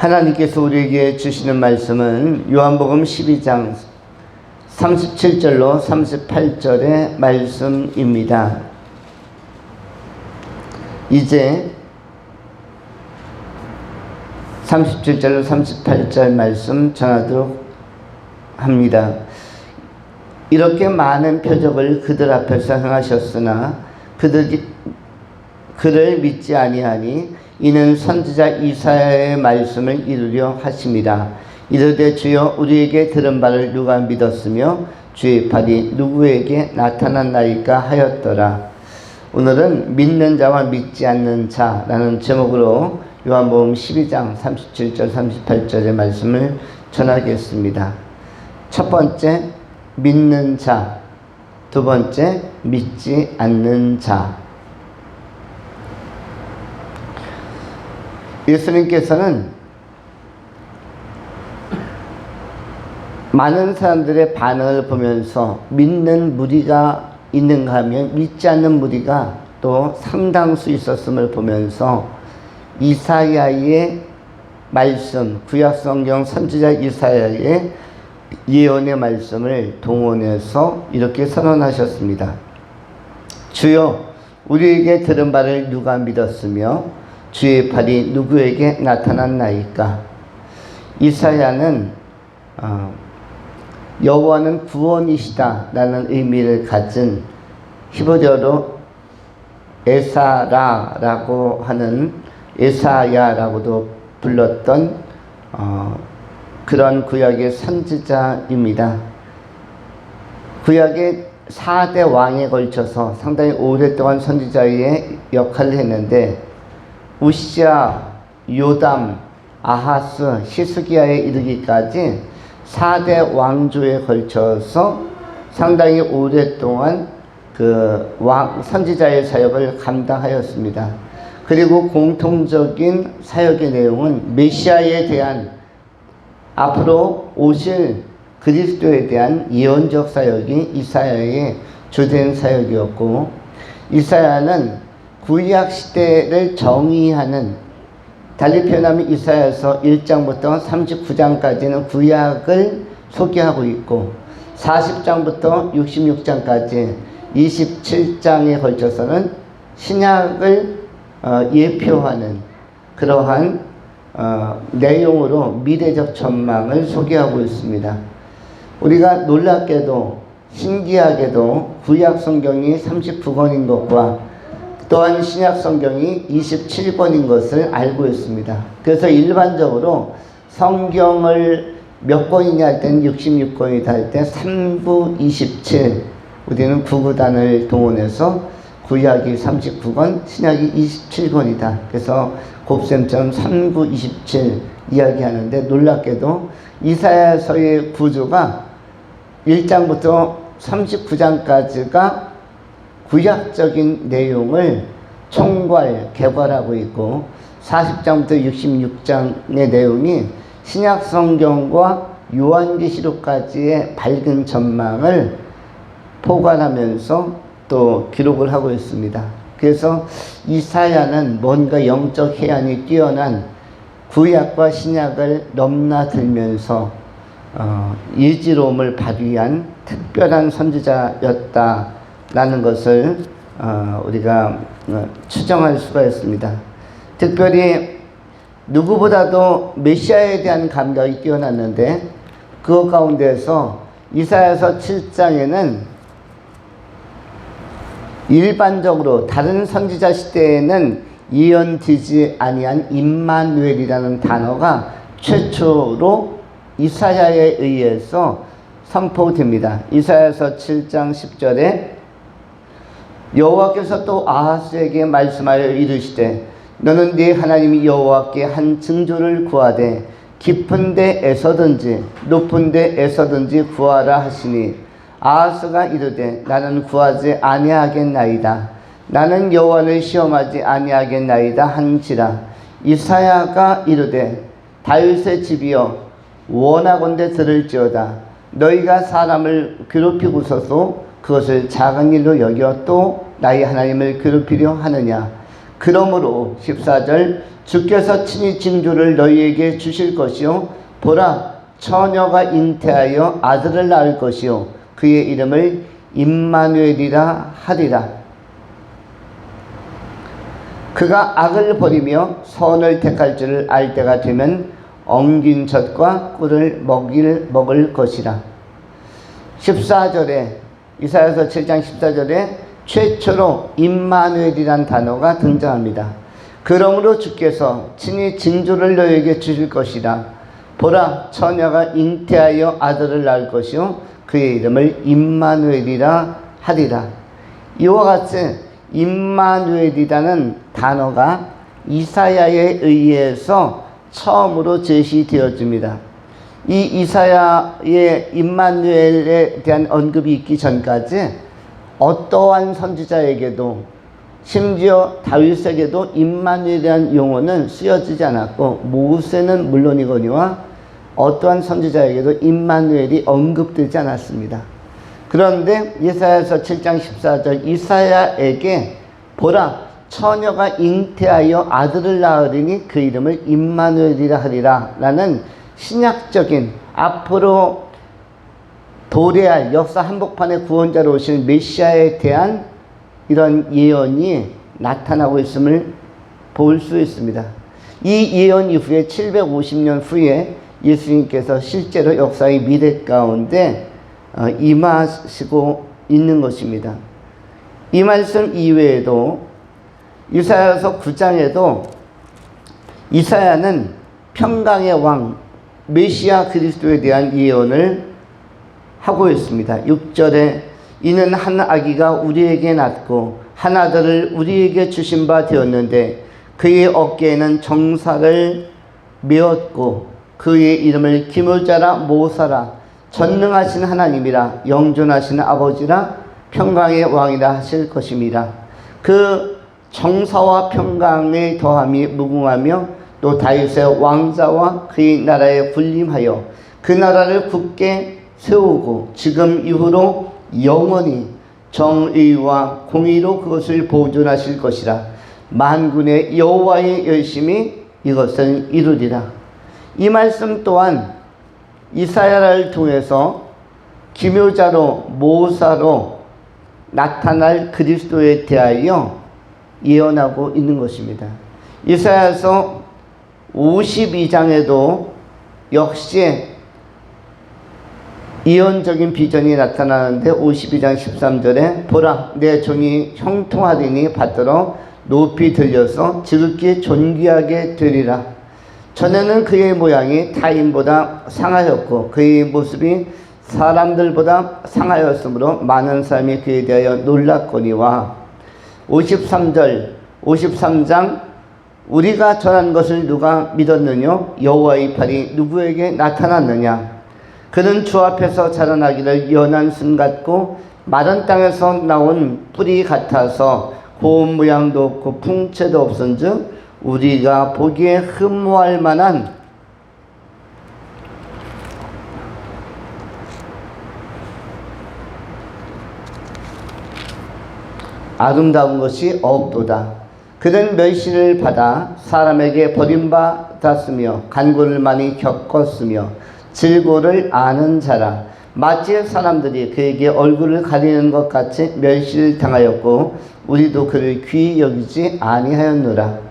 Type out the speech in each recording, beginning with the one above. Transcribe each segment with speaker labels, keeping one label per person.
Speaker 1: 하나님께서 우리에게 주시는 말씀은 요한복음 12장 37절로 38절의 말씀입니다. 이제 37절로 38절 말씀 전하도록 합니다. 이렇게 많은 표적을 그들 앞에서 행하셨으나 그들이 그를 믿지 아니하니 이는 선지자 이사야의 말씀을 이루려 하심이라. 이르되 주여 우리에게 들은 바를 누가 믿었으며 주의 팔이 누구에게 나타났나이까 하였더라. 오늘은 믿는 자와 믿지 않는 자라는 제목으로 요한복음 12장 37절 38절의 말씀을 전하겠습니다. 첫 번째, 믿는 자. 두 번째, 믿지 않는 자. 예수님께서는 많은 사람들의 반응을 보면서 믿는 무리가 있는가 하면 믿지 않는 무리가 또 상당수 있었음을 보면서 이사야의 말씀, 구약성경 선지자 이사야의 예언의 말씀을 동원해서 이렇게 선언하셨습니다. 주여 우리에게 들은 바를 누가 믿었으며 주의 팔이 누구에게 나타났나이까. 이사야는 여호와는 구원이시다 라는 의미를 가진 히브리어로 에사라라고 하는 에사야라고도 불렀던 그런 구약의 선지자입니다. 구약의 4대 왕에 걸쳐서 상당히 오랫동안 선지자의 역할을 했는데 우시야, 요담, 아하스, 히스기야에 이르기까지 4대 왕조에 걸쳐서 상당히 오랫동안 그 선지자의 사역을 감당하였습니다. 그리고 공통적인 사역의 내용은 메시아에 대한 앞으로 오실 그리스도에 대한 예언적 사역이 이사야의 주된 사역이었고, 이사야는 구약 시대를 정의하는, 달리 표현하면 이사야서 1장부터 39장까지는 구약을 소개하고 있고 40장부터 66장까지 27장에 걸쳐서는 신약을 예표하는 그러한 내용으로 미래적 전망을 소개하고 있습니다. 우리가 놀랍게도 신기하게도 구약 성경이 39권인 것과 또한 신약 성경이 27권인 것을 알고 있습니다. 그래서 일반적으로 성경을 몇 권이냐 할 때는 66권이다 할 때 3구 27, 우리는 구구단을 동원해서 구약이 39권, 신약이 27권이다. 그래서 곱셈처럼 3구 27 이야기하는데, 놀랍게도 이사야서의 구조가 1장부터 39장까지가 구약적인 내용을 총괄, 개괄하고 있고 40장부터 66장의 내용이 신약 성경과 요한계시록까지의 밝은 전망을 포괄하면서 또 기록을 하고 있습니다. 그래서 이사야는 뭔가 영적 해안이 뛰어난 구약과 신약을 넘나들면서 예지로움을 발휘한 특별한 선지자였다 라는 것을 우리가 추정할 수가 있습니다. 특별히 누구보다도 메시아에 대한 감각이 뛰어났는데, 그 가운데서 이사야서 7장에는 일반적으로 다른 선지자 시대에는 예언되지 아니한 임마누엘이라는 단어가 최초로 이사야에 의해서 선포됩니다. 이사야서 7장 10절에 여호와께서 또 아하스에게 말씀하여 이르시되 너는 네 하나님 여호와께 한 징조를 구하되 깊은 데에서든지 높은 데에서든지 구하라 하시니 아하스가 이르되 나는 구하지 아니하겠나이다. 나는 여호와를 시험하지 아니하겠나이다 한지라. 이사야가 이르되 다윗의 집이여 원하건대 들을지어다. 너희가 사람을 괴롭히고서도 그것을 작은 일로 여겨 또 나의 하나님을 괴롭히려 하느냐. 그러므로 14절 주께서 친히 징조를 너희에게 주실 것이요 보라 처녀가 잉태하여 아들을 낳을 것이요 그의 이름을 임마누엘이라 하리라. 그가 악을 버리며 선을 택할 줄을 알 때가 되면 엉긴 젖과 꿀을 먹을 것이라. 14절에 이사야서 7장 14절에 최초로 임마누엘이란 단어가 등장합니다. 그러므로 주께서 친히 징조를 너희에게 주실 것이라. 보라 처녀가 잉태하여 아들을 낳을 것이요 그의 이름을 임마누엘이라 하리라. 이와 같이 임마누엘이라는 단어가 이사야에 의해서 처음으로 제시되어집니다. 이 이사야의 임마누엘에 대한 언급이 있기 전까지 어떠한 선지자에게도 심지어 다윗에게도 임마누엘이라는 용어는 쓰여지지 않았고 모세는 물론이거니와 어떠한 선지자에게도 임마누엘이 언급되지 않았습니다. 그런데 이사야서 7장 14절 이사야에게 보라 처녀가 잉태하여 아들을 낳으리니 그 이름을 임마누엘이라 하리라 라는 신약적인 앞으로 도래할 역사 한복판의 구원자로 오실 메시아에 대한 이런 예언이 나타나고 있음을 볼 수 있습니다. 이 예언 이후에 750년 후에 예수님께서 실제로 역사의 미래 가운데 임하시고 있는 것입니다. 이 말씀 이외에도 이사야서 9장에도 이사야는 평강의 왕 메시아 그리스도에 대한 예언을 하고 있습니다. 6절에 이는 한 아기가 우리에게 낳고 한 아들을 우리에게 주신 바 되었는데 그의 어깨에는 정사를 메었고 그의 이름을 기물자라 모사라 전능하신 하나님이라 영존하신 아버지라 평강의 왕이라 하실 것입니다. 그 정사와 평강의 더함이 무궁하며 또 다윗의 왕자와 그의 나라에 군림하여 그 나라를 굳게 세우고 지금 이후로 영원히 정의와 공의로 그것을 보존하실 것이라. 만군의 여호와의 열심히 이것을 이루리라. 이 말씀 또한 이사야를 통해서 기묘자로 모사로 나타날 그리스도에 대하여 예언하고 있는 것입니다. 이사야서 52장에도 역시 예언적인 비전이 나타나는데 52장 13절에 보라 내 종이 형통하리니 받들어 높이 들려서 지극히 존귀하게 되리라. 전에는 그의 모양이 타인보다 상하였고 그의 모습이 사람들보다 상하였으므로 많은 사람이 그에 대하여 놀랐거니와 53장 우리가 전한 것을 누가 믿었느냐 여호와의 팔이 누구에게 나타났느냐 그는 주 앞에서 자라나기를 연한 순 같고 마른 땅에서 나온 뿌리 같아서 고운 모양도 없고 풍채도 없은즉 우리가 보기에 흠모할 만한 아름다운 것이 없도다. 그는 멸시를 받아 사람에게 버림받았으며 간고를 많이 겪었으며 질고를 아는 자라. 마치 사람들이 그에게 얼굴을 가리는 것 같이 멸시를 당하였고 우리도 그를 귀히 여기지 아니하였노라.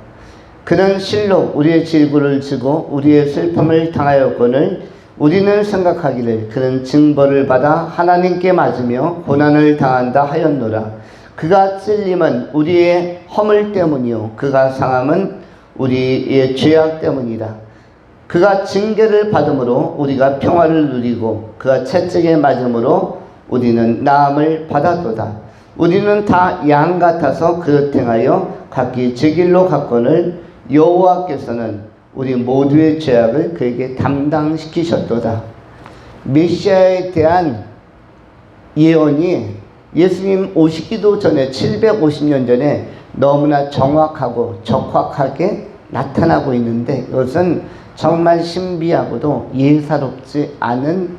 Speaker 1: 그는 실로 우리의 질고를 지고 우리의 슬픔을 당하였거늘 우리는 생각하기를 그는 징벌을 받아 하나님께 맞으며 고난을 당한다 하였노라. 그가 찔림은 우리의 허물 때문이요 그가 상함은 우리의 죄악 때문이라. 그가 징계를 받음으로 우리가 평화를 누리고 그가 채찍에 맞음으로 우리는 나음을 받았도다. 우리는 다 양 같아서 그릇 행하여 각기 제 길로 갔거늘 여호와께서는 우리 모두의 죄악을 그에게 담당시키셨도다. 메시아에 대한 예언이 예수님 오시기도 전에 750년 전에 너무나 정확하고 적확하게 나타나고 있는데 이것은 정말 신비하고도 예사롭지 않은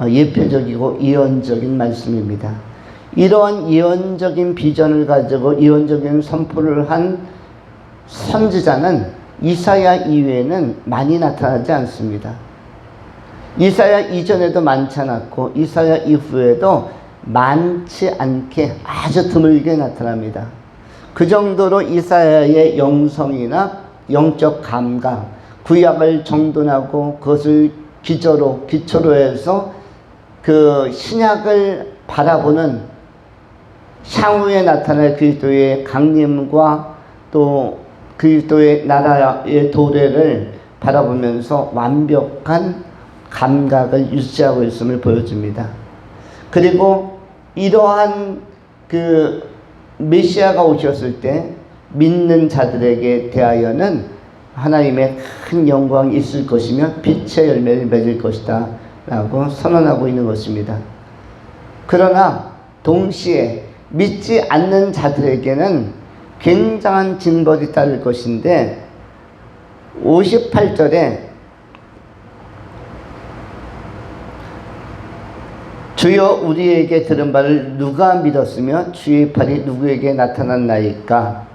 Speaker 1: 예표적이고 예언적인 말씀입니다. 이러한 예언적인 비전을 가지고 예언적인 선포를 한 선지자는 이사야 이외에는 많이 나타나지 않습니다. 이사야 이전에도 많지 않았고 이사야 이후에도 많지 않게 아주 드물게 나타납니다. 그 정도로 이사야의 영성이나 영적 감각, 구약을 정돈하고 그것을 기초로 해서 그 신약을 바라보는 향후에 나타날 그리스도의 강림과 또 그리스도의 나라의 도래를 바라보면서 완벽한 감각을 유지하고 있음을 보여줍니다. 그리고 이러한 그 메시아가 오셨을 때 믿는 자들에게 대하여는 하나님의 큰 영광이 있을 것이며 빛의 열매를 맺을 것이다 라고 선언하고 있는 것입니다. 그러나 동시에 믿지 않는 자들에게는 굉장한 징벌이 따를 것인데 58절에 주여 우리에게 들은 바를 누가 믿었으며 주의 팔이 누구에게 나타났나이까.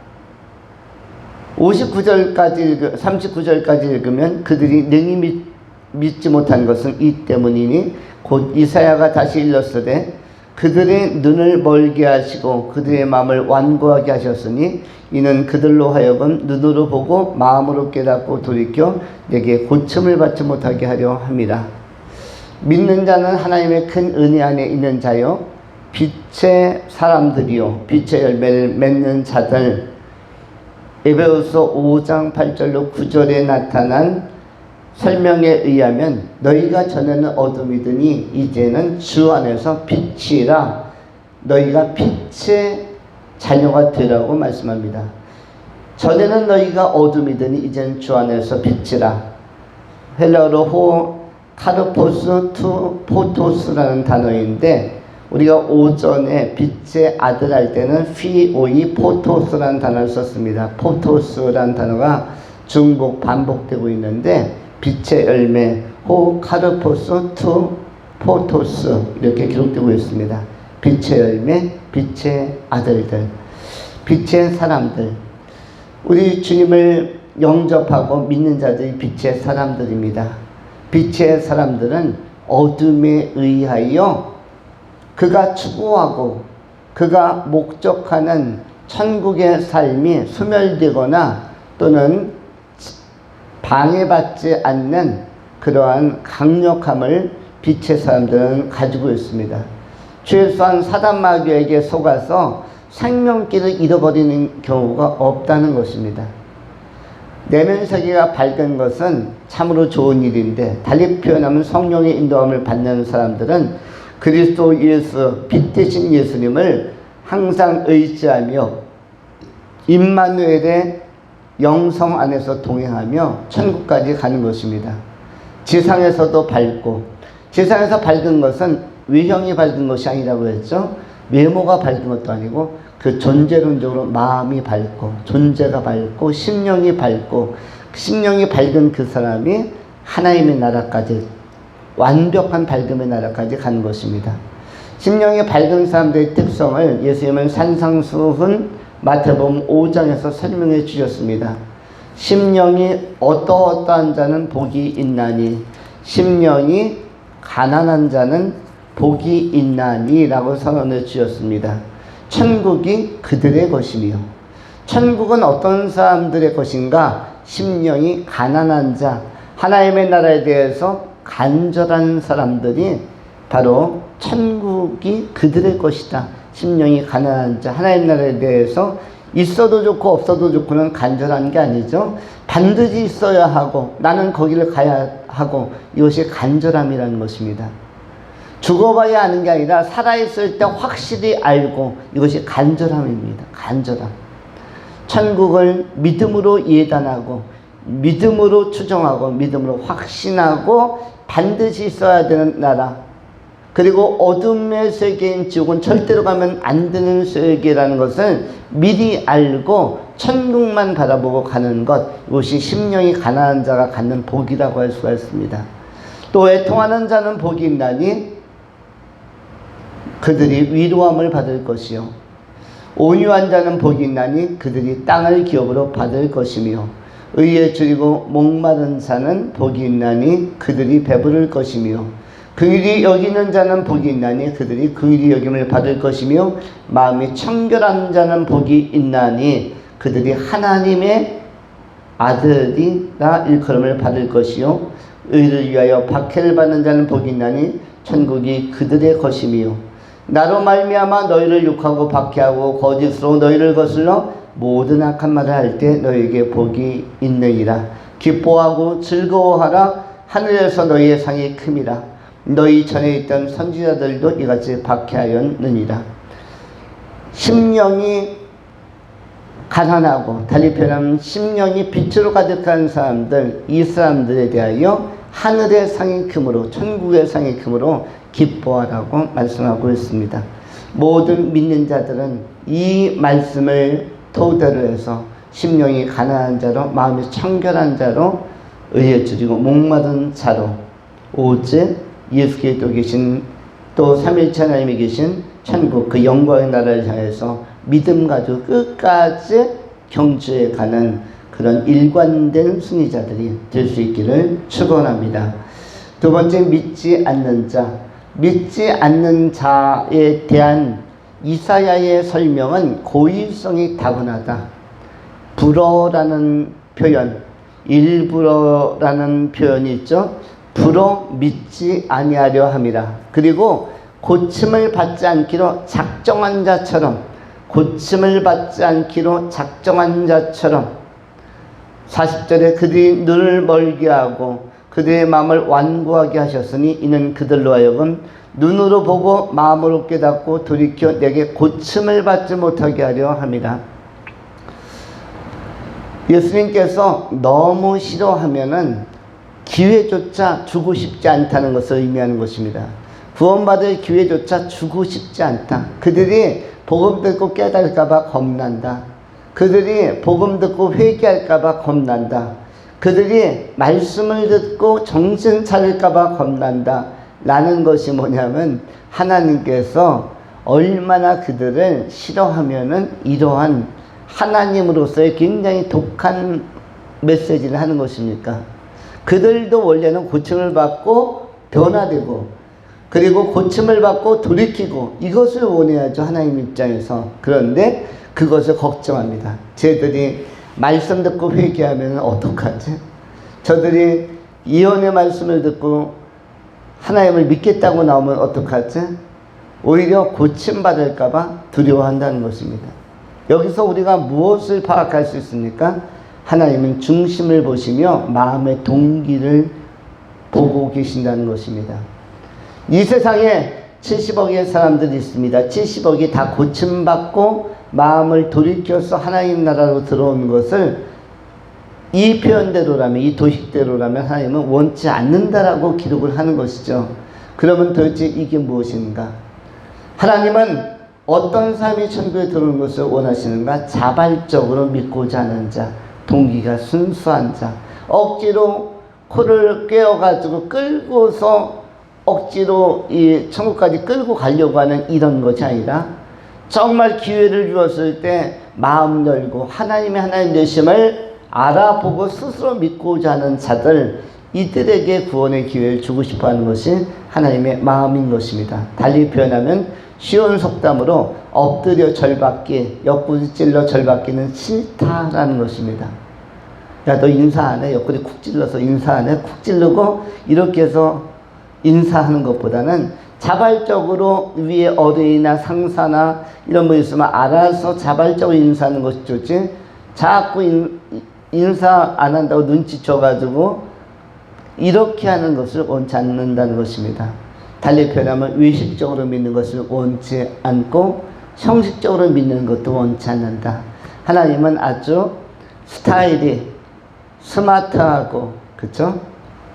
Speaker 1: 39절까지 읽으면 그들이 능히 믿지 못한 것은 이 때문이니 곧 이사야가 다시 일렀으되 그들의 눈을 멀게 하시고 그들의 마음을 완고하게 하셨으니 이는 그들로 하여금 눈으로 보고 마음으로 깨닫고 돌이켜 내게 고침을 받지 못하게 하려 함이라. 믿는 자는 하나님의 큰 은혜 안에 있는 자요 빛의 사람들이요 빛의 열매를 맺는 자들. 에베소서 5장 8절로 9절에 나타난 설명에 의하면 너희가 전에는 어둠이더니 이제는 주 안에서 빛이라 너희가 빛의 자녀가 되라고 말씀합니다. 전에는 너희가 어둠이더니 이제는 주 안에서 빛이라. 헬라어로 카르포스 투 포토스라는 단어인데 우리가 오전에 빛의 아들 할 때는 피오이 포토스라는 단어를 썼습니다. 포토스라는 단어가 중복 반복되고 있는데 빛의 열매 호 카르포스 투 포토스 이렇게 기록되고 있습니다. 빛의 열매, 빛의 아들들, 빛의 사람들. 우리 주님을 영접하고 믿는 자들이 빛의 사람들입니다. 빛의 사람들은 어둠에 의하여 그가 추구하고 그가 목적하는 천국의 삶이 소멸되거나 또는 방해받지 않는 그러한 강력함을 빛의 사람들은 가지고 있습니다. 최소한 사단마귀에게 속아서 생명길을 잃어버리는 경우가 없다는 것입니다. 내면 세계가 밝은 것은 참으로 좋은 일인데 달리 표현하면 성령의 인도함을 받는 사람들은 그리스도 예수, 빛 되신 예수님을 항상 의지하며 임마누엘의 영성 안에서 동행하며 천국까지 가는 것입니다. 지상에서도 밝고, 지상에서 밝은 것은 외형이 밝은 것이 아니라고 했죠. 외모가 밝은 것도 아니고 그 존재론적으로 마음이 밝고 존재가 밝고 심령이 밝고 심령이 밝은 그 사람이 하나님의 나라까지 완벽한 밝음의 나라까지 가는 것입니다. 심령이 밝은 사람들의 특성을 예수님은 산상수훈 마태복음 5장에서 설명해 주셨습니다. 심령이 어떠어떠한 자는 복이 있나니 심령이 가난한 자는 복이 있나니 라고 선언해 주셨습니다. 천국이 그들의 것이며 천국은 어떤 사람들의 것인가? 심령이 가난한 자, 하나님의 나라에 대해서 간절한 사람들이 바로 천국이 그들의 것이다. 심령이 가난한 자, 하나님 나라에 대해서 있어도 좋고 없어도 좋고는 간절한 게 아니죠. 반드시 있어야 하고 나는 거기를 가야 하고 이것이 간절함이라는 것입니다. 죽어봐야 아는 게 아니라 살아있을 때 확실히 알고 이것이 간절함입니다. 간절함. 천국을 믿음으로 예단하고 믿음으로 추정하고 믿음으로 확신하고 반드시 있어야 되는 나라. 그리고 어둠의 세계인 지옥은 절대로 가면 안 되는 세계라는 것을 미리 알고 천국만 바라보고 가는 것, 이것이 심령이 가난한 자가 갖는 복이라고 할 수가 있습니다. 또 애통하는 자는 복이 있나니 그들이 위로함을 받을 것이요. 온유한 자는 복이 있나니 그들이 땅을 기업으로 받을 것이며 의에 줄이고 목마른 자는 복이 있나니 그들이 배부를 것이며 긍휼히 여기는 자는 복이 있나니 그들이 긍휼히 여김을 받을 것이며 마음이 청결한 자는 복이 있나니 그들이 하나님의 아들이라 일컬음을 받을 것이요 의를 위하여 박해를 받는 자는 복이 있나니 천국이 그들의 것이며 나로 말미암아 너희를 욕하고 박해하고 거짓으로 너희를 거슬러 모든 악한 말을 할 때 너희에게 복이 있느니라. 기뻐하고 즐거워하라. 하늘에서 너희의 상이 큼이라. 너희 전에 있던 선지자들도 이같이 박해하였느니라. 심령이 가난하고 달리 표현하면 심령이 빛으로 가득한 사람들, 이 사람들에 대하여 하늘의 상이 크므로 천국의 상이 크므로 기뻐하라고 말씀하고 있습니다. 모든 믿는 자들은 이 말씀을 토대로 해서 심령이 가난한 자로 마음이 청결한 자로 의에 줄이고 목마른 자로 오직 예수 그리스도 계신 또 삼일체 하나님이 계신 천국 그 영광의 나라를 향해서 믿음 가지고 끝까지 경주해 가는 그런 일관된 승리자들이 될 수 있기를 축원합니다. 두 번째, 믿지 않는 자. 믿지 않는 자에 대한 이사야의 설명은 고의성이 타고나다. 불어라는 표현, 일부러라는 표현이 있죠. 불어 믿지 아니하려 함이라. 그리고 고침을 받지 않기로 작정한 자처럼, 고침을 받지 않기로 작정한 자처럼 40절에 그들이 눈을 멀게 하고 그들의 마음을 완고하게 하셨으니 이는 그들로 하여금 눈으로 보고 마음으로 깨닫고 돌이켜 내게 고침을 받지 못하게 하려 함이라. 예수님께서 너무 싫어하면은 기회조차 주고 싶지 않다는 것을 의미하는 것입니다. 구원받을 기회조차 주고 싶지 않다. 그들이 복음 듣고 깨달을까봐 겁난다. 그들이 복음 듣고 회개할까봐 겁난다. 그들이 말씀을 듣고 정신 차릴까봐 겁난다. 라는 것이 뭐냐면 하나님께서 얼마나 그들을 싫어하면은 이러한 하나님으로서의 굉장히 독한 메시지를 하는 것입니까? 그들도 원래는 고침을 받고 변화되고 그리고 고침을 받고 돌이키고 이것을 원해야죠, 하나님 입장에서. 그런데 그것을 걱정합니다. 쟤들이 말씀 듣고 회개하면 어떡하지? 저들이 예언의 말씀을 듣고 하나님을 믿겠다고 나오면 어떡하지? 오히려 고침받을까봐 두려워한다는 것입니다. 여기서 우리가 무엇을 파악할 수 있습니까? 하나님은 중심을 보시며 마음의 동기를 보고 계신다는 것입니다. 이 세상에 70억의 사람들이 있습니다. 70억이 다 고침받고 마음을 돌이켜서 하나님 나라로 들어오는 것을 이 표현대로라면, 이 도식대로라면 하나님은 원치 않는다라고 기록을 하는 것이죠. 그러면 도대체 이게 무엇인가? 하나님은 어떤 사람이 천국에 들어오는 것을 원하시는가? 자발적으로 믿고자 하는 자, 동기가 순수한 자, 억지로 코를 꿰어가지고 끌고서 억지로 이 천국까지 끌고 가려고 하는 이런 것이 아니라 정말 기회를 주었을 때 마음 열고 하나님의 하나님 되심을 알아보고 스스로 믿고자 하는 자들, 이들에게 구원의 기회를 주고 싶어하는 것이 하나님의 마음인 것입니다. 달리 표현하면 쉬운 속담으로 엎드려 절받기, 옆구리 찔러 절받기는 싫다라는 것입니다. 야, 너 인사 안 해? 옆구리 쿡 찔러서 인사 안 해? 쿡 찔르고 이렇게 해서 인사하는 것보다는 자발적으로 위에 어른이나 상사나 이런 분 있으면 알아서 자발적으로 인사하는 것이 좋지, 자꾸 인사 안 한다고 눈치 줘가지고 이렇게 하는 것을 원치 않는다는 것입니다. 달리 표현하면 의식적으로 믿는 것을 원치 않고 형식적으로 믿는 것도 원치 않는다. 하나님은 아주 스타일이 스마트하고, 그쵸?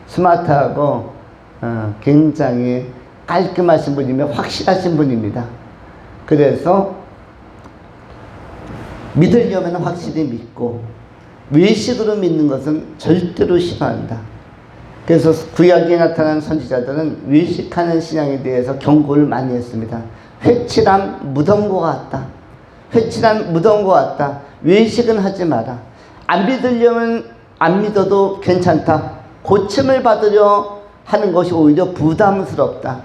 Speaker 1: 스마트하고 굉장히 깔끔하신 분이며 확실하신 분입니다. 그래서 믿으려면 확실히 믿고 외식으로 믿는 것은 절대로 싫어한다. 그래서 구약에 나타난 선지자들은 외식하는 신앙에 대해서 경고를 많이 했습니다. 회칠함 무덤과 같다. 회칠한 무덤 것 같다. 외식은 하지 마라. 안 믿으려면 안 믿어도 괜찮다. 고침을 받으려 하는 것이 오히려 부담스럽다.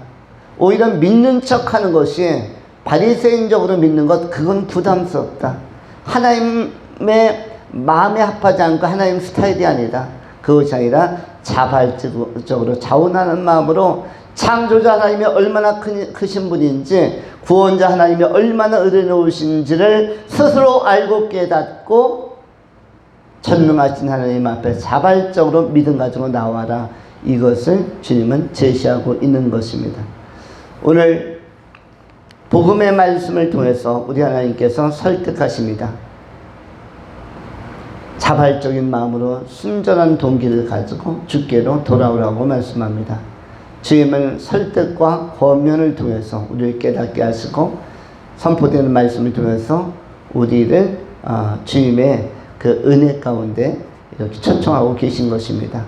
Speaker 1: 오히려 믿는 척 하는 것이 바리새인적으로 믿는 것, 그건 부담스럽다. 하나님의 마음에 합하지 않고 하나님 스타일이 아니다. 그것이 아니라 자발적으로 자원하는 마음으로 창조자 하나님이 얼마나 크신 분인지, 구원자 하나님이 얼마나 의로우신지를 스스로 알고 깨닫고 전능하신 하나님 앞에 자발적으로 믿음 가지고 나와라. 이것을 주님은 제시하고 있는 것입니다. 오늘 복음의 말씀을 통해서 우리 하나님께서 설득하십니다. 자발적인 마음으로 순전한 동기를 가지고 주께로 돌아오라고 말씀합니다. 주님은 설득과 권면을 통해서 우리를 깨닫게 하시고 선포되는 말씀을 통해서 우리를 주님의 그 은혜 가운데 이렇게 초청하고 계신 것입니다.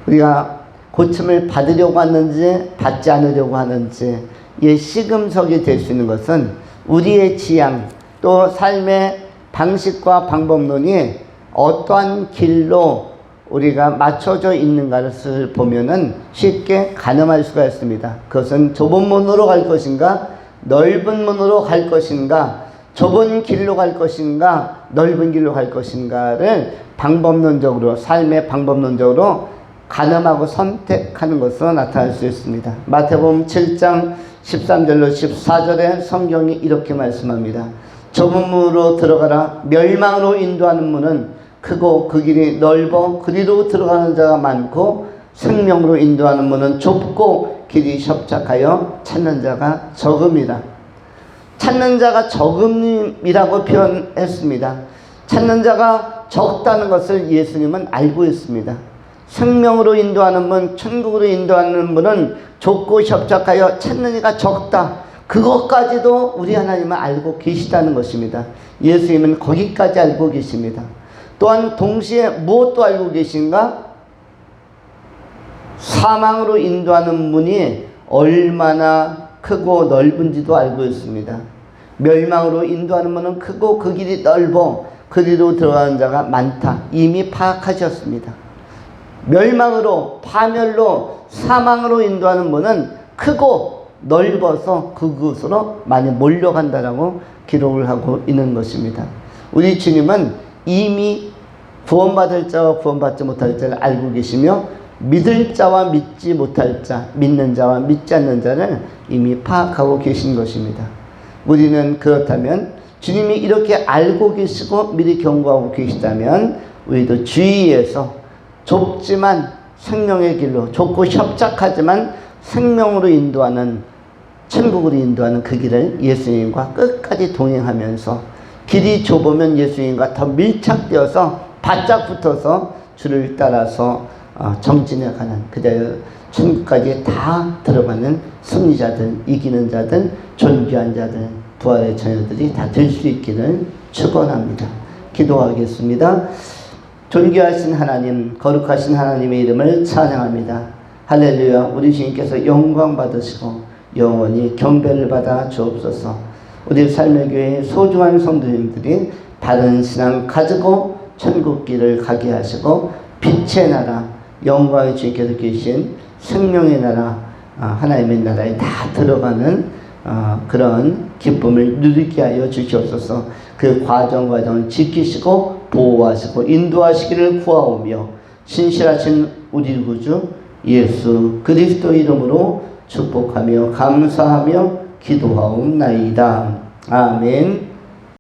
Speaker 1: 우리가 고침을 받으려고 하는지 받지 않으려고 하는지 이 시금석이 될 수 있는 것은 우리의 지향 또 삶의 방식과 방법론이 어떠한 길로 우리가 맞춰져 있는가를 보면은 쉽게 가늠할 수가 있습니다. 그것은 좁은 문으로 갈 것인가 넓은 문으로 갈 것인가, 좁은 길로 갈 것인가 넓은 길로 갈 것인가를 방법론적으로, 삶의 방법론적으로 가늠하고 선택하는 것으로 나타날 수 있습니다. 마태복음 7장 13절로 14절에 성경이 이렇게 말씀합니다. 좁은 문으로 들어가라. 멸망으로 인도하는 문은 크고 그 길이 넓어 그리로 들어가는 자가 많고, 생명으로 인도하는 문은 좁고 길이 협착하여 찾는 자가 적음이라. 찾는 자가 적음이라고 표현했습니다. 찾는 자가 적다는 것을 예수님은 알고 있습니다. 생명으로 인도하는 문, 천국으로 인도하는 문은 좁고 협착하여 찾는 이가 적다. 그것까지도 우리 하나님은 알고 계시다는 것입니다. 예수님은 거기까지 알고 계십니다. 또한 동시에 무엇도 알고 계신가? 사망으로 인도하는 문이 얼마나 크고 넓은지도 알고 있습니다. 멸망으로 인도하는 문은 크고 그 길이 넓어 그리로 들어가는 자가 많다. 이미 파악하셨습니다. 멸망으로, 파멸로, 사망으로 인도하는 문은 크고 넓어서 그곳으로 많이 몰려간다라고 기록을 하고 있는 것입니다. 우리 주님은 이미 구원받을 자와 구원받지 못할 자를 알고 계시며, 믿을 자와 믿지 못할 자, 믿는 자와 믿지 않는 자를 이미 파악하고 계신 것입니다. 우리는 그렇다면 주님이 이렇게 알고 계시고 미리 경고하고 계시다면 우리도 주의해서 좁지만 생명의 길로, 좁고 협착하지만 생명으로 인도하는, 천국으로 인도하는 그 길을 예수님과 끝까지 동행하면서, 길이 좁으면 예수님과 더 밀착되어서 바짝 붙어서 주를 따라서 정진해가는, 그대로 천국까지 다 들어가는 승리자들, 이기는 자들, 존귀한 자들, 부활의 자녀들이 다 될 수 있기를 축원합니다. 기도하겠습니다. 존귀하신 하나님, 거룩하신 하나님의 이름을 찬양합니다. 할렐루야. 우리 주님께서 영광 받으시고 영원히 경배를 받아 주옵소서. 우리 삶의 교회의 소중한 성도님들이 바른 신앙 가지고 천국길을 가게 하시고, 빛의 나라, 영광의 주님께서 계신 생명의 나라, 하나님의 나라에 다 들어가는 그런 기쁨을 누리게 하여 주시옵소서. 그 과정을 지키시고 보호하시고 인도하시기를 구하오며, 신실하신 우리 구주 예수 그리스도 이름으로 축복하며 감사하며 기도하옵나이다. 아멘.